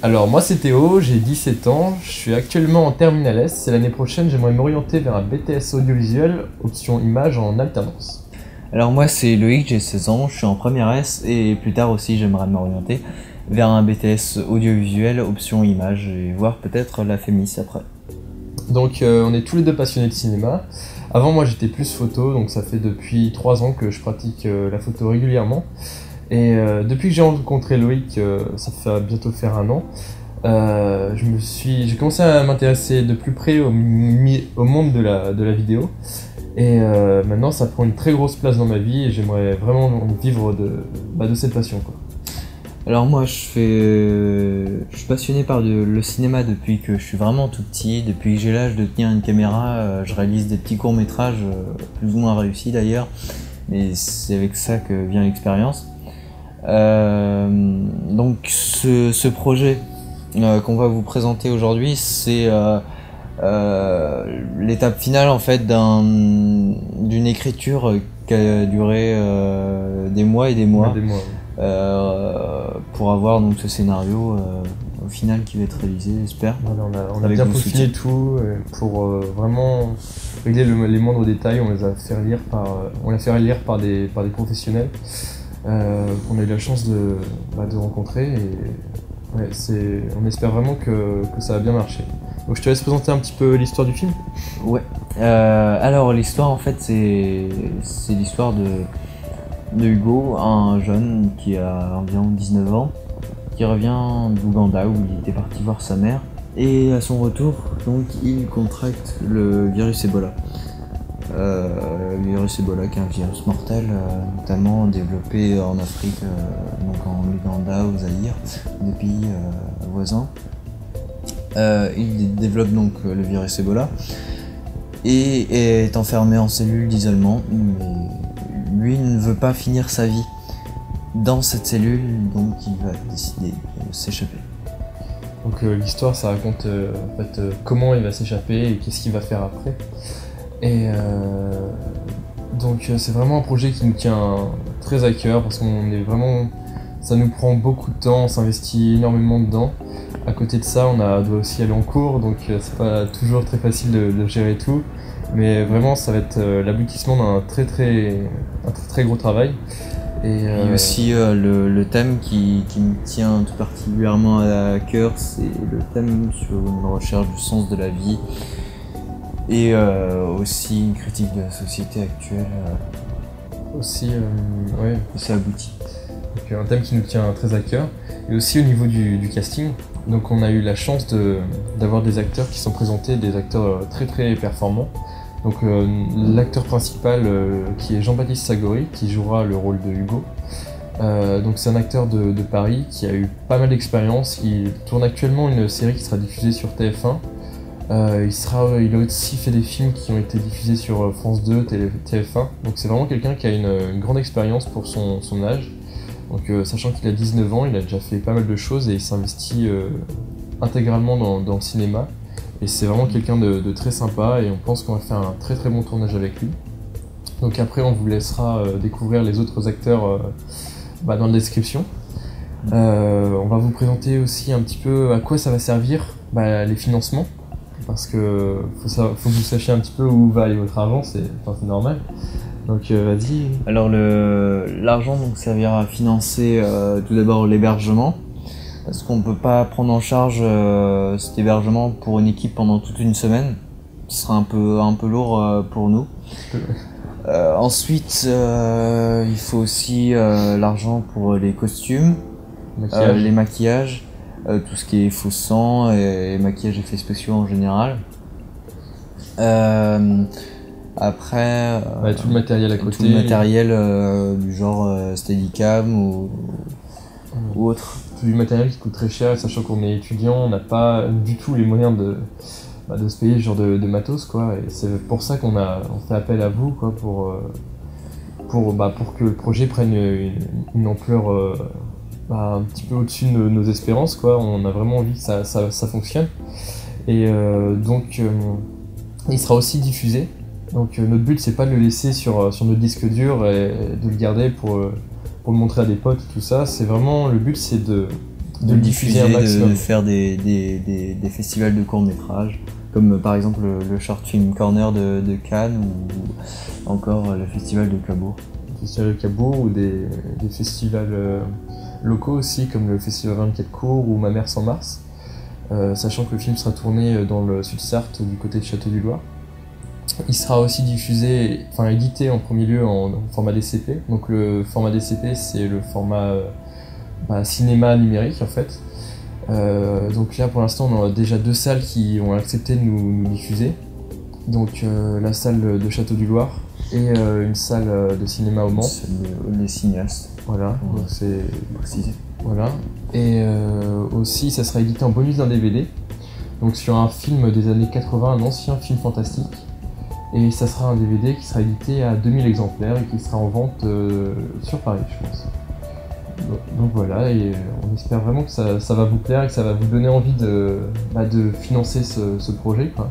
Alors moi c'est Théo, j'ai 17 ans, je suis actuellement en terminale S et l'année prochaine j'aimerais m'orienter vers un BTS audiovisuel, option image en alternance. Alors moi c'est Loïc, j'ai 16 ans, je suis en première S et plus tard aussi j'aimerais m'orienter vers un BTS audiovisuel, option image et voir peut-être la FEMIS après. Donc on est tous les deux passionnés de cinéma. Avant moi j'étais plus photo, donc ça fait depuis 3 ans que je pratique la photo régulièrement. Et depuis que j'ai rencontré Loïc, ça fait bientôt faire 1 an, j'ai commencé à m'intéresser de plus près au monde de la vidéo. Et maintenant ça prend une très grosse place dans ma vie et j'aimerais vraiment vivre de cette passion, quoi. Alors moi je suis passionné par le cinéma depuis que je suis vraiment tout petit, depuis que j'ai l'âge de tenir une caméra, je réalise des petits courts métrages, plus ou moins réussis d'ailleurs, mais c'est avec ça que vient l'expérience. Donc ce projet qu'on va vous présenter aujourd'hui, c'est l'étape finale en fait d'une écriture qui a duré des mois et des mois. Pour avoir donc ce scénario au final qui va être réalisé, j'espère. Voilà, on a bien peaufiné tout pour vraiment régler les moindres détails. On l'a fait lire par des professionnels qu'on a eu la chance de rencontrer et on espère vraiment que ça va bien marcher. Donc je te laisse présenter un petit peu l'histoire du film. Ouais. Alors l'histoire en fait c'est l'histoire de Hugo, un jeune qui a environ 19 ans, qui revient d'Ouganda où il était parti voir sa mère. Et à son retour, donc, il contracte le virus Ebola. Le virus Ebola qui est un virus mortel, notamment développé en Afrique, donc en Ouganda, au Zaïre, des pays voisins. Il développe donc le virus Ebola et est enfermé en cellule d'isolement. Mais lui ne veut pas finir sa vie dans cette cellule, donc il va décider de s'échapper. Donc l'histoire ça raconte comment il va s'échapper et qu'est-ce qu'il va faire après. Et donc c'est vraiment un projet qui nous tient très à cœur parce ça nous prend beaucoup de temps, on s'investit énormément dedans. À côté de ça, on doit aussi aller en cours, donc c'est pas toujours très facile de gérer tout. Mais vraiment, ça va être l'aboutissement d'un très gros travail. Et aussi le thème qui me tient tout particulièrement à cœur, c'est le thème sur une recherche du sens de la vie et aussi une critique de la société actuelle. Aussi abouti. Donc un thème qui nous tient très à cœur. Et aussi au niveau du casting. Donc on a eu la chance d'avoir des acteurs qui sont présentés, des acteurs très très performants. Donc l'acteur principal qui est Jean-Baptiste Sagori qui jouera le rôle de Hugo. Donc c'est un acteur de Paris qui a eu pas mal d'expérience. Il tourne actuellement une série qui sera diffusée sur TF1. Il a aussi fait des films qui ont été diffusés sur France 2, TF1. Donc c'est vraiment quelqu'un qui a une grande expérience pour son âge. Donc sachant qu'il a 19 ans, il a déjà fait pas mal de choses et il s'investit intégralement dans le cinéma. Et c'est vraiment quelqu'un de très sympa et on pense qu'on va faire un très très bon tournage avec lui. Donc après on vous laissera découvrir les autres acteurs dans la description. On va vous présenter aussi un petit peu à quoi ça va servir les financements. Parce que faut que vous sachiez un petit peu où va aller votre argent, c'est normal. Donc vas-y. Alors l'argent donc servira à financer tout d'abord l'hébergement. Parce qu'on ne peut pas prendre en charge cet hébergement pour une équipe pendant toute une semaine. Ce sera un peu lourd pour nous. Ensuite, il faut aussi l'argent pour les costumes, les maquillages, tout ce qui est faux sang et maquillage effets spéciaux en général. Après, tout le matériel à côté. Tout le matériel du genre Steadicam ou autre. Du matériel qui coûte très cher, sachant qu'on est étudiant, on n'a pas du tout les moyens de se payer ce genre de matos, quoi. Et c'est pour ça qu'on fait appel à vous, quoi, pour que le projet prenne une ampleur un petit peu au-dessus de nos espérances, quoi. On a vraiment envie que ça fonctionne. Et donc il sera aussi diffusé. Donc notre but c'est pas de le laisser sur notre disque dur et de le garder pour le montrer à des potes et tout ça. C'est vraiment le but, c'est de de le diffuser un maximum. de faire des festivals de courts-métrages, comme par exemple le Short Film Corner de Cannes ou encore le festival de Cabourg. Le festival de Cabourg ou des festivals locaux aussi, comme le festival 24 cours ou Ma mère sans Mars, sachant que le film sera tourné dans le Sud-Sarthe du côté de Château-du-Loir. Il sera aussi édité en premier lieu en format DCP. Donc le format DCP, c'est le format cinéma numérique en fait. Donc là pour l'instant on a déjà 2 salles qui ont accepté de nous diffuser. Donc la salle de Château-du-Loir et une salle de cinéma au Mans. Les cinéastes. Voilà, donc c'est précisé. Voilà. Et aussi ça sera édité en bonus d'un DVD. Donc sur un film des années 80, un ancien film fantastique. Et ça sera un DVD qui sera édité à 2000 exemplaires et qui sera en vente sur Paris, je pense. Donc voilà, et on espère vraiment que ça va vous plaire et que ça va vous donner envie de financer ce projet, quoi.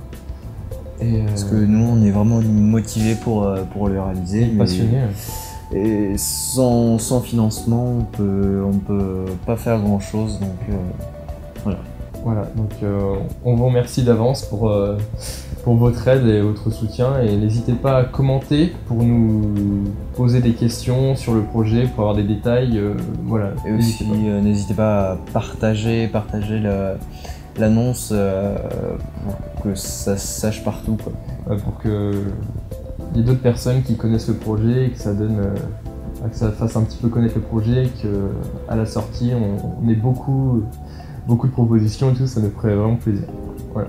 Parce que nous, on est vraiment motivés pour le réaliser. Passionnés. Et sans financement, on peut pas faire grand chose, donc voilà. Voilà, donc on vous remercie d'avance pour votre aide et votre soutien, et n'hésitez pas à commenter pour nous poser des questions sur le projet, pour avoir des détails, voilà. Et aussi n'hésitez pas à partager l'annonce pour que ça se sache partout, quoi. Pour que y ait d'autres personnes qui connaissent le projet et que ça donne que ça fasse un petit peu connaître le projet, et qu'à la sortie on ait beaucoup de propositions et tout, ça nous ferait vraiment plaisir. Voilà.